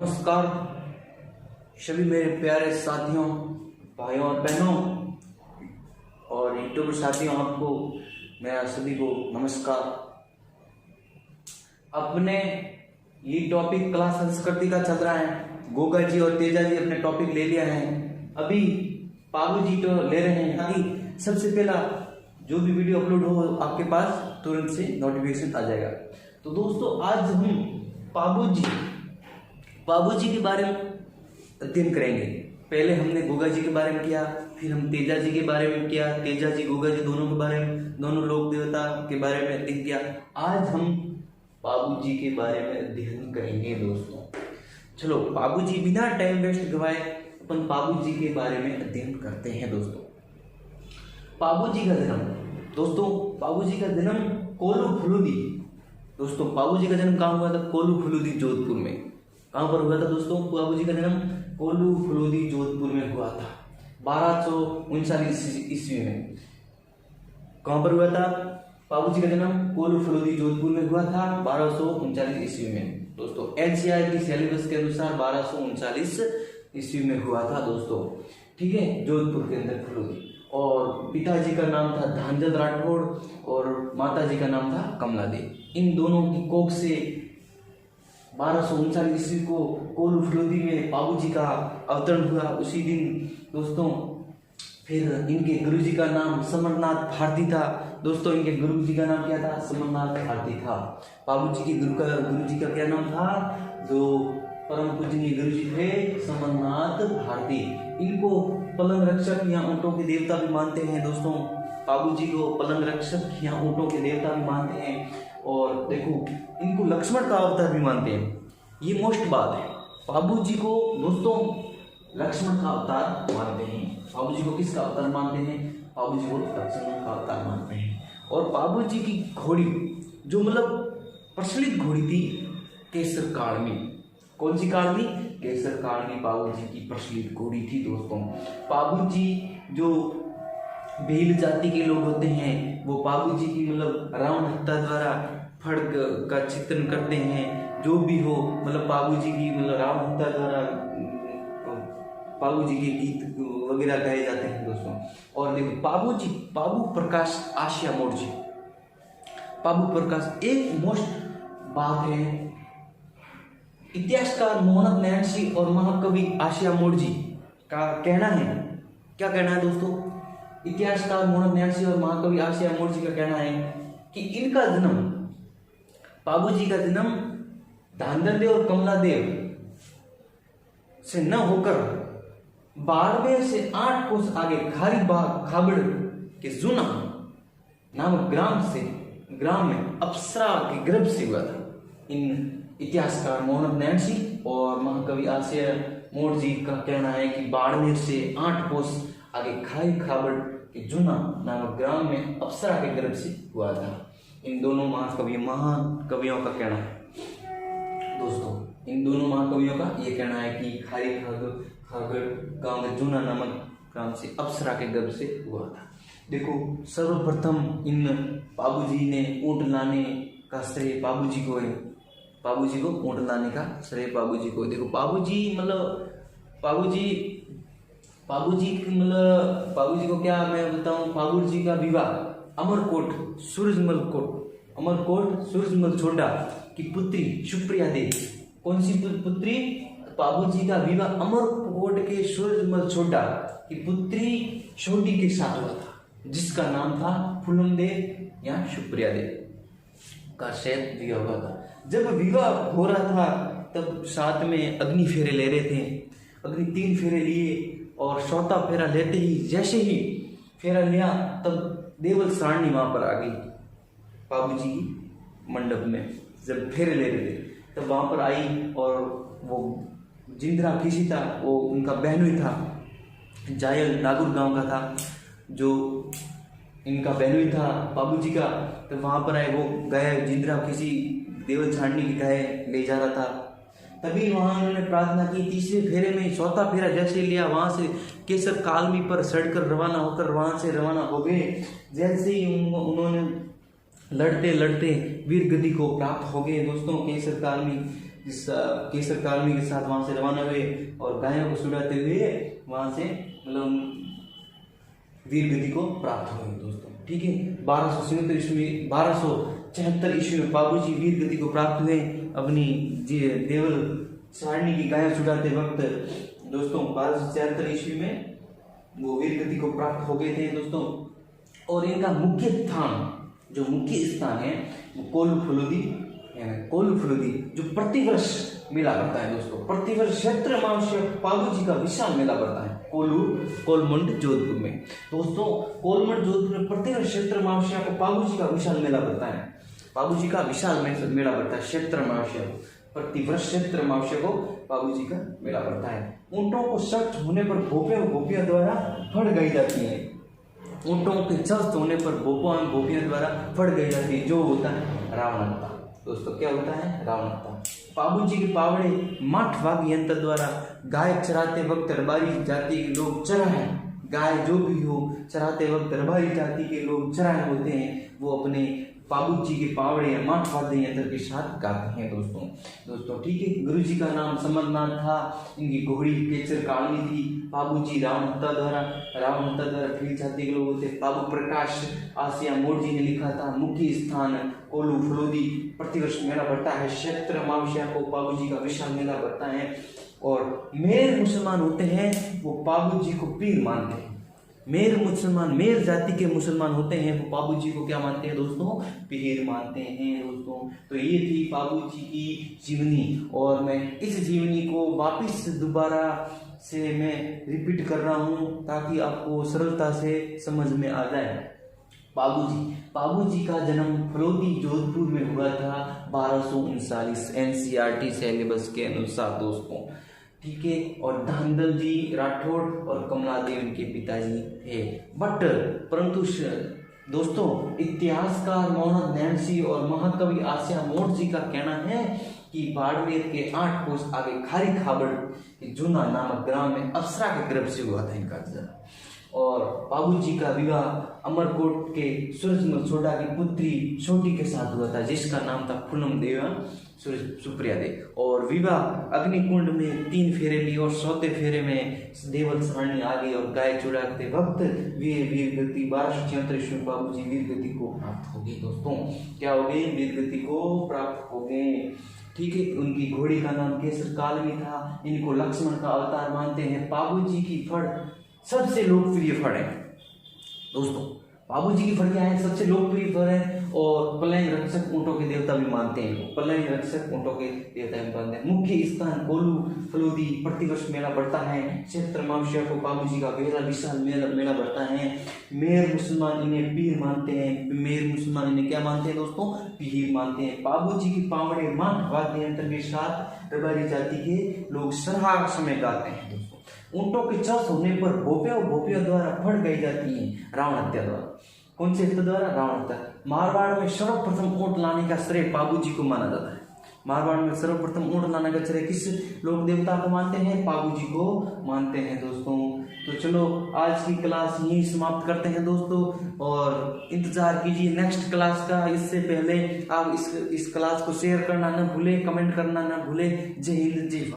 नमस्कार सभी मेरे प्यारे साथियों, भाइयों और बहनों और यूट्यूब साथियों, आपको मेरा सभी को नमस्कार। अपने ये टॉपिक कला संस्कृति का चल रहा है। गोगा जी और तेजा जी अपने टॉपिक ले लिया है, अभी पाबू जी तो ले रहे हैं ताकि सबसे पहला जो भी वीडियो अपलोड हो आपके पास तुरंत से नोटिफिकेशन आ जाएगा। तो दोस्तों, आज हम पाबू जी के बारे में अध्ययन करेंगे। पहले हमने गोगा जी के बारे में किया, फिर हम तेजा जी के बारे में किया, तेजा जी गोगा जी दोनों के बारे में, दोनों लोक देवता के बारे में अध्ययन किया। आज हम पाबू जी के बारे में अध्ययन करेंगे दोस्तों। चलो पाबू जी, बिना टाइम वेस्ट गवाए अपन पाबू जी के बारे में अध्ययन करते हैं दोस्तों। पाबू जी का जन्म, दोस्तों पाबू जी का जन्म कोलू फुलूदी। दोस्तों पाबू जी का जन्म कहाँ हुआ था? कोलू फुलूदी जोधपुर में। कहाँ पर हुआ था दोस्तों पाबू जी का जन्म? कोलू फुलूदी जोधपुर में हुआ था 1239 ईस्वी में। कहाँ पर हुआ था पाबू जी का जन्म? कोलू फुलूदी जोधपुर में हुआ था 1239 ईस्वी में दोस्तों। NCERT सिलेबस के अनुसार 1239 ईस्वी में हुआ था दोस्तों, ठीक है, जोधपुर के अंदर फुलूदी। और पिताजी का नाम था धांजल राठौड़ और माताजी का नाम था कमला देवी। इन दोनों की कोख से 1239 ईस्वी को कोलू फुलूदी में पाबू जी का अवतरण हुआ। उसी दिन दोस्तों फिर इनके गुरुजी का नाम समरनाथ भारती था दोस्तों। इनके गुरुजी का नाम क्या था? समरनाथ भारती था। पाबू जी के गुरुजी का क्या नाम था? जो परम पूजनीय गुरुजी थे समरनाथ भारती। इनको पलंग रक्षक या ऊंटों के देवता भी मानते हैं दोस्तों। पाबू जी को पलंग रक्षक या ऊंटों के देवता भी मानते हैं। और देखो, इनको लक्ष्मण का अवतार भी मानते हैं। ये मोस्ट बात है, पाबू जी को दोस्तों लक्ष्मण का अवतार मानते हैं। पाबू जी को किसका अवतार मानते हैं? पाबू जी को लक्ष्मण का अवतार मानते हैं। और पाबू जी की घोड़ी जो प्रचलित घोड़ी थी केसर काड़मी। कौन सी काड़मी? केसर काड़मी पाबू जी की प्रचलित घोड़ी थी दोस्तों। पाबू जी जो भील जाति के लोग होते हैं वो पाबू जी की रावण हत्या द्वारा खड्ग का चित्रण करते हैं। जो भी हो पाबू जी की रावण हत्या द्वारा पाबू जी के गीत वगैरह गाए जाते हैं दोस्तों। और देखो पाबू प्रकाश आशिया मोड़ जी, पाबू प्रकाश। एक मोस्ट बात है, इतिहासकार मोहम्मद नैन्सी और महाकवि आशिया मोड़ जी का कहना है, क्या कहना है दोस्तों? इतिहासकार मोहम्मद नैन्सी और महाकवि आशिया मोड़ जी का कहना है कि इनका जन्म, पाबू जी का जन्म धांधल देव और कमला देव से न होकर बाड़मेर से 8 कोस आगे खारी बाग खाबड़ के जुना नामक ग्राम में अप्सरा के गर्भ से हुआ था। इन इतिहासकार मोहम्मद नैन्सी और महाकवि आशिया मोड़ जी का कहना है कि बाड़मेर से 8 कोस आगे खारी खाबड़ के जुना नामक ग्राम में अप्सरा के गर्भ से हुआ था। इन दोनों महान कवियों का कहना है दोस्तों। इन दोनों महाकवियों का ये कहना है कि खारी खागड़ गांव में जूना नामक ग्राम से अप्सरा के गर्भ से हुआ था। देखो, सर्वप्रथम इन पाबू जी ने ऊंट लाने का श्रेय पाबू जी को है। पाबू जी को ऊंट लाने का श्रेय पाबू जी को। देखो पाबू जी को क्या मैं बताऊं, पाबू जी का विवाह अमरकोट सूरजमल छोटा की पुत्री सुप्रिया देवी। कौन सी पुत्री? पाबू जी का विवाह अमरकोट के सूरजमल छोटा की पुत्री छोटी के साथ हुआ था, जिसका नाम था फूलन देव या सुप्रिया देव का शायद विवाह हुआ था। जब विवाह हो रहा था तब साथ में अग्नि फेरे ले रहे थे। अग्नि 3 फेरे लिए और 4था फेरा लेते ही, जैसे ही फेरा लिया तब देवल सारणी वहां पर आ गई। पाबू जी की मंडप में जब फेरे ले रहे थे तब वहां पर आई और वो जिंद्रा किसी था, वो उनका बहनोई था, जायल नागुर गांव का था, जो इनका बहनोई था पाबू जी का। तो वहां पर आए, वो गाय जिंद्रा किसी देवल छाड़नी की गाय ले जा रहा था। तभी वहां उन्होंने प्रार्थना की। तीसरे फेरे में 4था फेरा जैसे लिया, वहां से केसर कालमी पर सड़कर रवाना होकर वहां से रवाना हो गए। जैसे ही उन्होंने लड़ते लड़ते वीर गति को प्राप्त हो गए दोस्तों। केसर कालमी जिस केसर कालमी के साथ वहां से रवाना हुए और गायों को छुड़ाते हुए वहां से मतलब वीर गति को प्राप्त हुए दोस्तों। ठीक है, 1274 ईस्वी में बाबूजी वीर गति को प्राप्त हुए अपनी देवल सारणी की गायें छुड़ाते वक्त दोस्तों। 1274 ईस्वी में वो वीर गति को प्राप्त हो गए थे दोस्तों। और इनका मुख्य स्थान है वो कोल्लू फुलोदी जो प्रतिवर्ष मेला पड़ता है दोस्तों। प्रतिवर्ष चैत्र अमावस्या बाबूजी का विशाल मेला पड़ता है कोलमंड जोधपुर में दोस्तों। कोलमंड जोधपुर में प्रतिवर्ष चैत्र अमावस्या को बाबूजी का विशाल मेला पड़ता है। बाबूजी का विशाल मेला पड़ता है चैत्र अमावस्या को। प्रतिवर्ष चैत्र अमावस्या को बाबूजी का मेला पड़ता है। ऊंटों को सख्त होने पर भोपिया द्वारा फड़ गई जाती है। ऊंटों के सख्त होने पर भोपिया द्वारा फड़ गई जाती है, जो होता है रावणता दोस्तों। क्या होता है? रावणता। बाबूजी के पावड़े माठवाग यंत्र द्वारा गाय चराते वक्त रबारी जाति के लोग चराए, गाय जो भी हो चराते वक्त रबारी जाति के लोग चराए होते हैं, वो अपने बाबूजी के पावड़े माठ वाद्य यंत्र के साथ गाते हैं दोस्तों। ठीक है, गुरुजी का नाम समरनाथ था, इनकी घोड़ी केसर कालमी थी। बाबूजी रावणहत्ता द्वारा पीड़ित जाति के लोग होते। बाबू प्रकाश आसिया मोड़ जी ने लिखा था, मुख्य स्थान कोल्लू फुलोदी, प्रतिवर्ष मेला पड़ता है। चैत्र अमावस्या को बाबूजी का विशाल मेला पड़ता है। और मेर मुसलमान होते हैं वो बाबूजी को पीर मानते हैं। मेर जाति के मुसलमान होते हैं वो बाबूजी को क्या मानते हैं दोस्तों? पीर मानते हैं दोस्तों। तो ये थी बाबूजी की जीवनी, और मैं इस जीवनी को वापस दोबारा से मैं रिपीट कर रहा हूँ ताकि आपको सरलता से समझ में आ जाए। बाबूजी का जन्म फुलोदी जोधपुर में हुआ था 1239 NCERT सिलेबस के अनुसार दोस्तों। ठीक है, और धांधल जी राठौड़ और कमला देव इनके पिताजी थे। परंतु दोस्तों इतिहासकार मोहम्मद नैन्सी और महाकवि आसिया मोड़ जी का कहना है कि बाड़मेर के 8 कोस आगे खारी खाबड़ के जूना नामक ग्राम में अप्सरा के गर्भ से हुआ था इनका जन्म। और बाबूजी का विवाह अमरकोट के सूरजमल सोडा की पुत्री छोटी के साथ हुआ था, जिसका नाम था पूनम देवा सुप्रिया दे। और विवाह अग्निकुंड में 3 फेरे लिए और 4थे फेरे में देवल सारणी आ गई और गाय चुराते वक्त वीर गति 1276 ईस्वी में बाबूजी वीर गति को प्राप्त हो गई दोस्तों। क्या हो गई? वीर गति को प्राप्त हो गए। ठीक है, उनकी घोड़ी का नाम केसर कालमी था। इनको लक्ष्मण का अवतार मानते हैं। बाबूजी की फड़ सबसे लोकप्रिय फड़ है दोस्तों। बाबूजी की फड़ क्या है? सबसे लोकप्रिय फड़ है। और पलंग रक्षक ऊंटों के देवता भी मानते हैं। पलंग रक्षक ऊंटों के देवता भी मानते हैं। मुख्य स्थान कोल्लू फुलोदी, प्रतिवर्ष मेला पड़ता है। चैत्र अमावस्या को बाबूजी का विशाल मेला पड़ता है। मेर मुसलमान इन्हें पीर मानते हैं। मेर मुसलमान इन्हें क्या मानते हैं दोस्तों? पीर मानते हैं। बाबूजी की पावड़े माठ वाद्य यंत्र के साथ रबारी जाति के लोग सरहा समय गाते हैं दोस्तों। ऊंटों के चस होने पर भोपिया द्वारा फड़ गई जाती है रावण हत्या द्वारा। कौन से हत्या द्वारा? रावण हत्या। मारवाड़ में सर्वप्रथम ऊंट लाने का श्रेय बाबूजी को माना जाता है। मारवाड़ में सर्वप्रथम ऊंट लाने का श्रेय किस लोक देवता को मानते हैं? बाबूजी को मानते हैं दोस्तों। तो चलो आज की क्लास यहीं समाप्त करते हैं दोस्तों, और इंतजार कीजिए नेक्स्ट क्लास का। इससे पहले आप इस क्लास को शेयर करना न भूलें, कमेंट करना न भूलें। जय हिंद, जय भारत।